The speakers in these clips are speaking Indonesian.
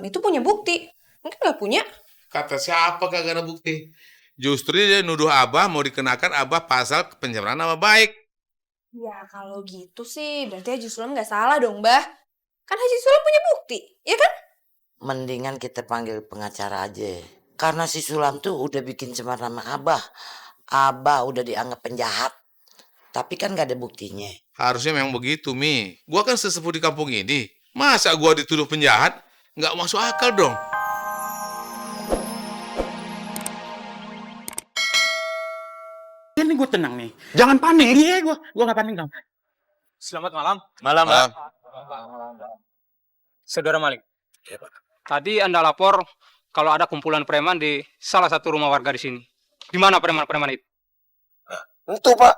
itu punya bukti. Mungkin nggak punya. Kata siapa kagak ada bukti? Justru dia nuduh Abah mau dikenakan Abah pasal pencemaran nama baik. Ya kalau gitu sih berarti Haji Sulam nggak salah dong, Mbah. Kan Haji Sulam punya bukti, ya kan? Mendingan kita panggil pengacara aja. Karena si Sulam tuh udah bikin cemar nama Abah. Abah udah dianggap penjahat. Tapi kan gak ada buktinya. Harusnya memang begitu, Mi. Gua kan sesepuh di kampung ini. Masa gua dituduh penjahat? Nggak masuk akal dong. Ini gue tenang nih. Jangan panik. Iya, gue nggak panik dong. Selamat malam. Malam, Pak. Saudara Malik. Iya, Pak. Tadi Anda lapor kalau ada kumpulan preman di salah satu rumah warga di sini. Di mana preman-preman itu? Itu, Pak.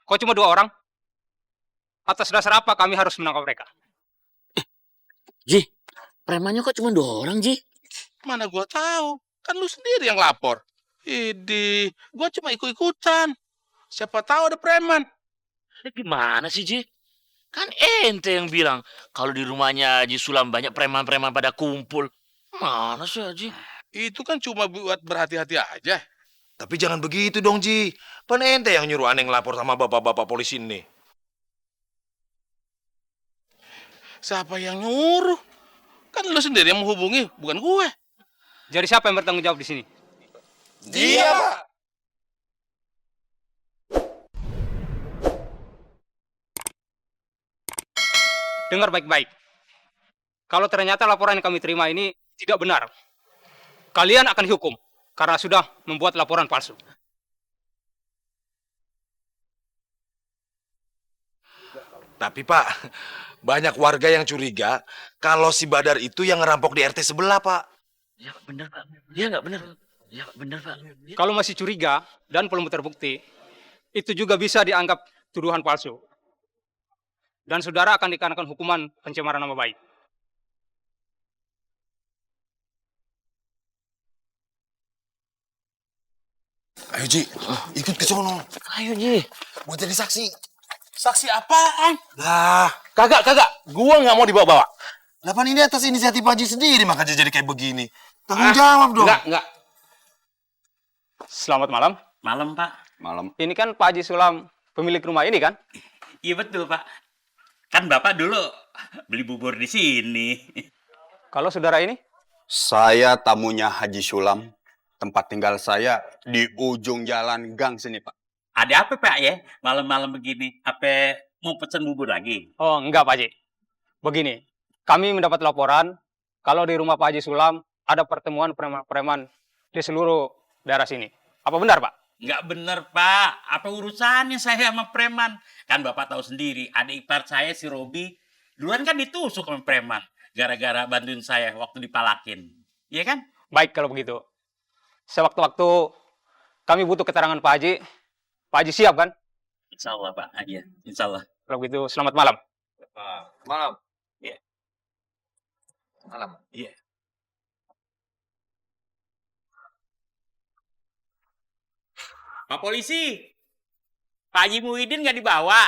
Kok cuma 2 orang? Atas dasar apa kami harus menangkap mereka? Ji, premannya kok cuma 2 orang, Ji? Mana gua tahu? Kan lu sendiri yang lapor. Gua cuma ikut-ikutan. Siapa tahu ada preman. Gimana sih, Ji? Kan ente yang bilang kalau di rumahnya Haji Sulam banyak preman-preman pada kumpul. Mana sih, Haji? Itu kan cuma buat berhati-hati aja. Tapi jangan begitu dong, Ji. Pan ente yang nyuruh aneh ngelapor sama bapak-bapak polisi ini. Siapa yang nyuruh? Kan lu sendiri yang menghubungi, bukan gue. Jadi siapa yang bertanggung jawab di sini? Dia, Pak. Dengar baik-baik. Kalau ternyata laporan yang kami terima ini tidak benar, kalian akan dihukum karena sudah membuat laporan palsu. Tapi, Pak, banyak warga yang curiga kalau si Badar itu yang ngerampok di RT sebelah, Pak. Ya, benar, Pak. Ya, nggak benar. Ya, benar, Pak. Kalau masih curiga dan belum terbukti, itu juga bisa dianggap tuduhan palsu. Dan saudara akan dikenakan hukuman pencemaran nama baik. Ayo, Ji. Ikut ke sono. Ayo, Ji. Mau jadi saksi. Saksi apaan? Lah, Kagak. Gua nggak mau dibawa-bawa. pan ini atas inisiatif Haji sendiri makanya jadi kayak begini. Tanggung jawab dong. Enggak. Selamat malam. Malam, Pak. Malam. Ini kan Pak Haji Sulam, pemilik rumah ini kan? Iya betul, Pak. Kan Bapak dulu beli bubur di sini. Kalau saudara ini? Saya tamunya Haji Sulam. Tempat tinggal saya di ujung jalan gang sini, Pak. Ada apa, Pak, ya? Malam-malam begini. Apa mau pesen bubur lagi? Oh, enggak, Pak Haji. Begini, kami mendapat laporan kalau di rumah Pak Haji Sulam ada pertemuan preman-preman di seluruh daerah sini. Apa benar, Pak? Nggak bener, Pak. Apa urusannya saya sama preman? Kan Bapak tahu sendiri, adik ipar saya si Robi duluan kan ditusuk sama preman gara-gara bantuin saya waktu dipalakin. Iya kan? Baik kalau begitu. Sewaktu-waktu kami butuh keterangan Pak Haji. Pak Haji siap kan? Insya Allah, Pak. Iya, insya Allah. Kalau begitu, selamat malam. Malam. Iya. Malam. Iya. Pak Polisi, Pak Haji Muhyiddin nggak dibawa.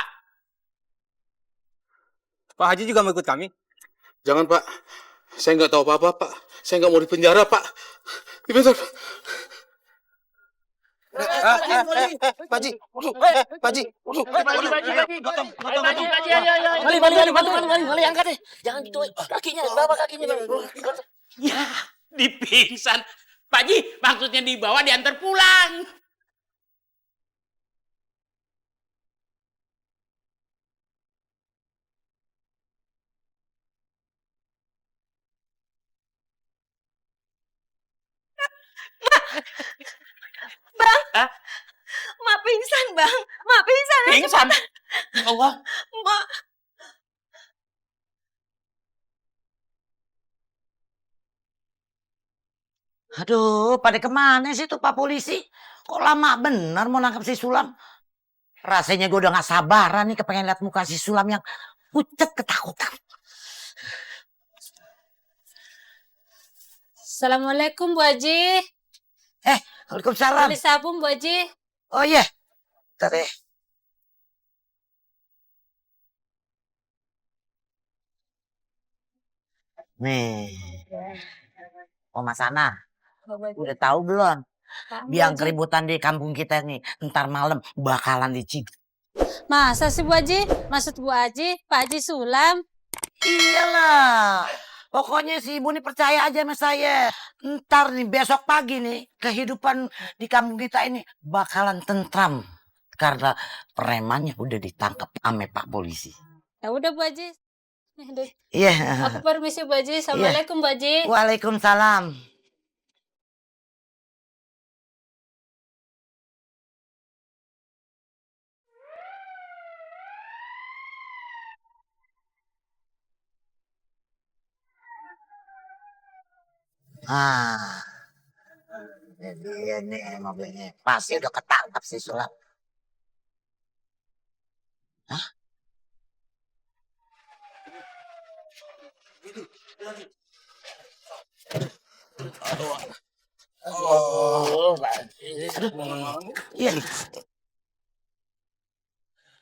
Pak Haji juga mau ikut kami? Jangan, Pak. Saya nggak tahu apa-apa, Pak. Saya nggak mau dipenjara, Pak. Bentar. Pak Ji. Mali, angkat deh. Jangan gitu, kakinya, bawa kakinya. Ya, dipingsan. Pak Haji, maksudnya dibawa diantar pulang. Bang, Hah? Mak pingsan, Bang. Mak pingsan. Pingsan? Allah. Mak. Aduh, pada kemana sih tuh Pak Polisi? Kok lama bener mau nangkep si Sulam? Rasanya gue udah gak sabaran nih kepengen lihat muka si Sulam yang pucet ketakutan. Assalamualaikum Bu Haji. Waalaikumsalam. Beli sabun Bu Haji. Oh iya, bentar deh. Nih, Oma Sana, Apa, Bu Haji? udah tahu belum? Apaan, Bu Biang Haji? keributan di kampung kita nih, ntar malam bakalan diciduk. Masa sih Bu Haji? Maksud Bu Haji, Pak Haji Sulam? Iyalah. Pokoknya si ibu nih percaya aja sama saya. Ntar nih besok pagi nih kehidupan di kampung kita ini bakalan tentram. Karena premannya udah ditangkap sama Pak Polisi. Ya udah Bu Haji. Aduh, Iya. aku permisi Bu Haji. Assalamualaikum Bu Haji. Waalaikumsalam. Ah, ini dia nih mobilnya. Pasti udah ketangkap si Sulam. Hah? Iya,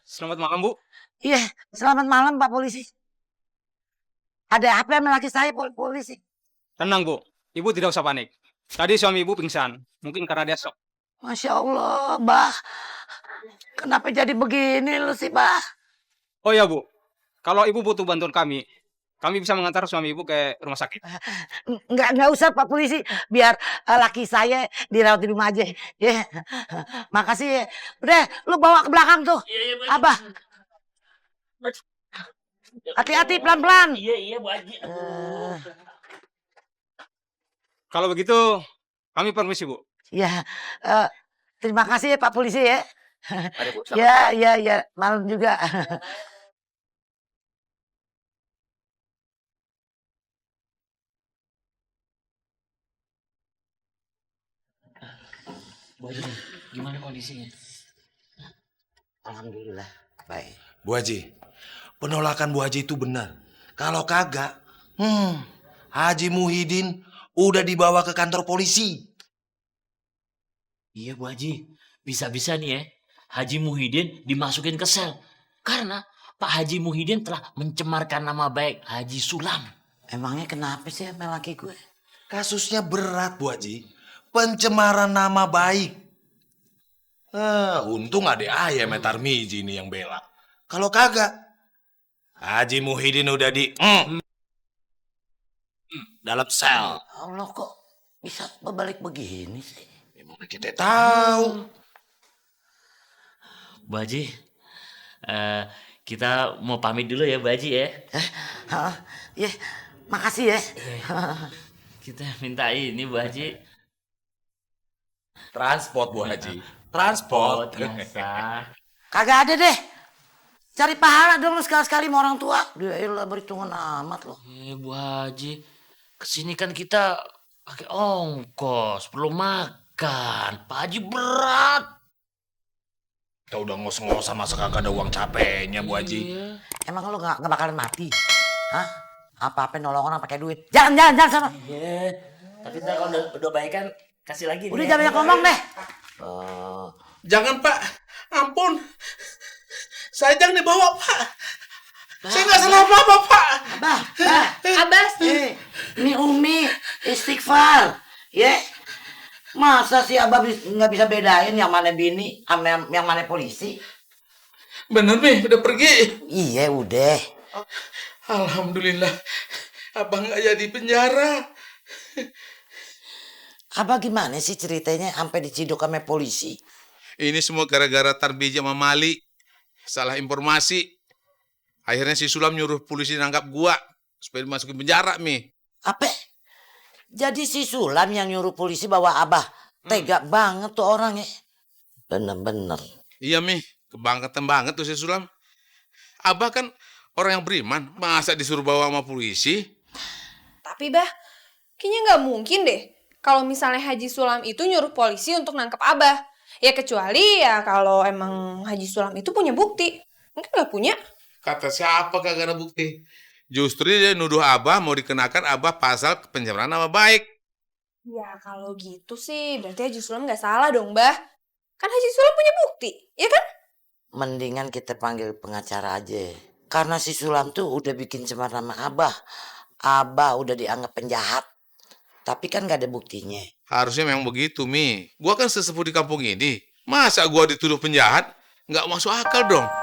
Selamat malam, Bu. iya. Selamat malam Pak Polisi. Ada apa sama laki saya polisi? Tenang, Bu. Ibu tidak usah panik. Tadi suami ibu pingsan. Mungkin karena dia shock. Masya Allah, Bah. Kenapa jadi begini lu sih, Bah? Oh ya, Bu. Kalau ibu butuh bantuan kami bisa mengantar suami ibu ke rumah sakit. Nggak usah Pak Polisi. Biar laki saya dirawat di rumah aja. Ya. Makasih ya. Udah, lu bawa ke belakang tuh. Iya, Bu Haji. Abah. Hati-hati, pelan-pelan. Iya, Bu Haji. Kalau begitu, kami permisi, Bu. Ya, terima kasih ya Pak Polisi ya. Ada, Bu. Ya, malam juga. Bu Haji, gimana kondisinya? Alhamdulillah, baik. Bu Haji, penolakan Bu Haji itu benar. Kalau kagak, Haji Muhyiddin udah dibawa ke kantor polisi. Iya, Bu Haji. Bisa-bisa nih ya, Haji Muhyiddin dimasukin ke sel. Karena Pak Haji Muhyiddin telah mencemarkan nama baik Haji Sulam. Emangnya kenapa sih sama laki gue? Kasusnya berat, Bu Haji. Pencemaran nama baik. Untung ada ayam Tarmizi ini yang bela. Kalau kagak, Haji Muhyiddin udah di dalam sel. Allah kok bisa berbalik begini sih? Emang kita tahu. Bu Haji, kita mau pamit dulu ya, Bu Haji ya. Ya, makasih ya. Kita minta ini, Bu Haji. Transport, Bu Haji. Oh, Transport. biasa. Kagak ada deh. Cari pahala dong lu sekali-sekali sama orang tua. Dia lah berhitungan amat loh. Bu Haji, kesini kan kita pakai ongkos, perlu makan. Pak Haji berat. Kita udah ngos-ngosan masa kagak ada uang capeknya, Bu Haji. Iya. Emang lu nggak bakalan mati? Hah? Apa-apa nolong orang pakai duit? Jangan sama. Iya. Tapi ntar kalau udah baik kan kasih lagi. Udah jangan banyak ngomong deh. Jangan, Pak. Ampun. Saya jangan dibawa, Pak. Saya nggak salah apa-apa, Pak. Abah. Abas. Ini Umi istighfar. Ya. Masa sih Abah nggak bisa bedain yang mana bini sama yang mana polisi? Bener nih, udah pergi. Iya udah. Alhamdulillah. Abang nggak jadi penjara. Abah gimana sih ceritanya sampai diciduk sama polisi? Ini semua gara-gara Tarmizi sama Mali. Salah informasi. Akhirnya si Sulam nyuruh polisi nangkap gua supaya dimasukin penjara, Mi. Apa? Jadi si Sulam yang nyuruh polisi bawa Abah. Tega banget tuh orangnya. Bener-bener. Iya, Mi. Kebangetan banget tuh si Sulam. Abah kan orang yang beriman. Masa disuruh bawa sama polisi? Tapi bah, kayaknya nggak mungkin deh. Kalau misalnya Haji Sulam itu nyuruh polisi untuk nangkep Abah. Ya kecuali ya kalau emang Haji Sulam itu punya bukti. Mungkin nggak punya. Kata siapa kagak ada bukti? Justru dia nuduh Abah mau dikenakan Abah pasal pencemaran nama baik. Ya kalau gitu sih berarti Haji Sulam nggak salah dong bah. Kan Haji Sulam punya bukti, ya kan? Mendingan kita panggil pengacara aja. Karena si Sulam tuh udah bikin cemar nama Abah. Abah udah dianggap penjahat. Tapi kan gak ada buktinya. Harusnya memang begitu, Mi. Gua kan sesepuh di kampung ini. Masa gua dituduh penjahat? Nggak masuk akal dong.